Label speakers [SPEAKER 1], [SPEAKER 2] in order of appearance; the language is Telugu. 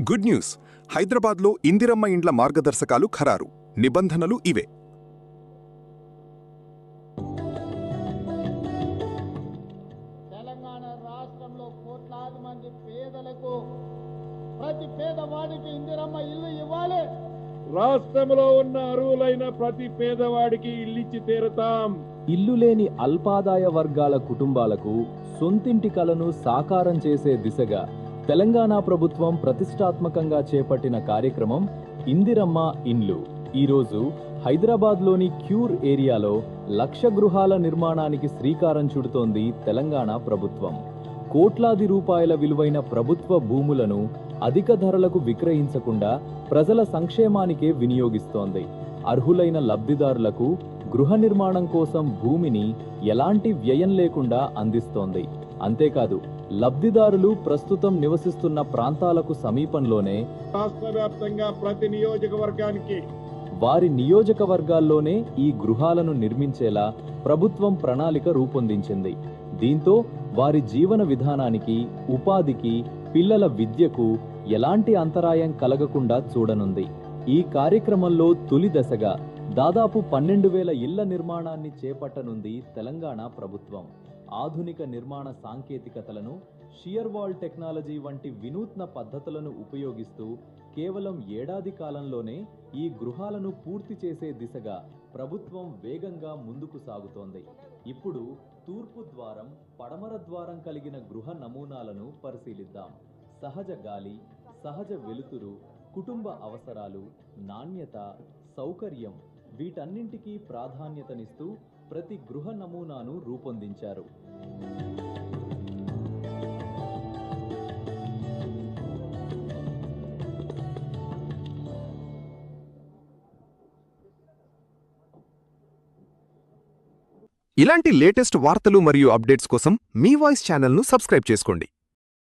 [SPEAKER 1] Good news! హైదరాబాద్లో ఇందిరమ్మ ఇండ్ల మార్గదర్శకాలు ఖరారు. నిబంధనలు ఇవే.
[SPEAKER 2] తెలంగాణ రాష్ట్రంలో కోట్లాది మంది పేదలకు ప్రతి పేదవాడికి ఇందిరమ్మ ఇల్లు ఇవ్వాలి.
[SPEAKER 3] రాష్ట్రంలో ఉన్న అర్హులైన ప్రతి పేదవాడికి ఇల్లిచ్చి తీరతాం.
[SPEAKER 4] ఇల్లు లేని అల్పాదాయ వర్గాల కుటుంబాలకు సొంతింటి కలను సాకారం చేసే దిశగా తెలంగాణ ప్రభుత్వం ప్రతిష్టాత్మకంగా చేపట్టిన కార్యక్రమం ఇందిరమ్మ ఇండ్లు. ఈరోజు హైదరాబాద్లోని క్యూర్ ఏరియాలో 1,00,000 గృహాల నిర్మాణానికి శ్రీకారం చుడుతోంది తెలంగాణ ప్రభుత్వం. కోట్లాది రూపాయల విలువైన ప్రభుత్వ భూములను అధిక ధరలకు విక్రయించకుండా ప్రజల సంక్షేమానికే వినియోగిస్తోంది. అర్హులైన లబ్ధిదారులకు గృహ నిర్మాణం కోసం భూమిని ఎలాంటి వ్యయం లేకుండా అందిస్తోంది. అంతేకాదు, లబ్ధిదారులు ప్రస్తుతం నివసిస్తున్న ప్రాంతాలకు సమీపంలోనే
[SPEAKER 3] రాష్ట్ర వ్యాప్తంగా ప్రతి నియోజకవర్గానికి
[SPEAKER 4] వారి నియోజకవర్గాల్లోనే ఈ గృహాలను నిర్మించేలా ప్రభుత్వం ప్రణాళిక రూపొందించింది. దీంతో వారి జీవన విధానానికి, ఉపాధికి, పిల్లల విద్యకు ఎలాంటి అంతరాయం కలగకుండా చూడనుంది. ఈ కార్యక్రమంలో తొలి దశగా దాదాపు 12,000 ఇళ్ల నిర్మాణాన్ని చేపట్టనుంది తెలంగాణ ప్రభుత్వం. ఆధునిక నిర్మాణ సాంకేతికతలను, షియర్ వాల్ టెక్నాలజీ వంటి వినూత్న పద్ధతులను ఉపయోగిస్తూ కేవలం ఏడాది కాలంలోనే ఈ గృహాలను పూర్తి చేసే దిశగా ప్రభుత్వం వేగంగా ముందుకు సాగుతోంది. ఇప్పుడు తూర్పు ద్వారం, పడమర ద్వారం కలిగిన గృహ నమూనాలను పరిశీలిద్దాం. సహజ గాలి, సహజ వెలుతురు, కుటుంబ అవసరాలు, నాణ్యత, సౌకర్యం వీటన్నింటికీ ప్రాధాన్యతనిస్తూ ప్రతి గృహ నమూనాను రూపొందించారు.
[SPEAKER 1] ఇలాంటి లేటెస్ట్ వార్తలు మరియు అప్డేట్స్ కోసం మీ వాయిస్ ఛానల్ను సబ్స్క్రైబ్ చేసుకోండి.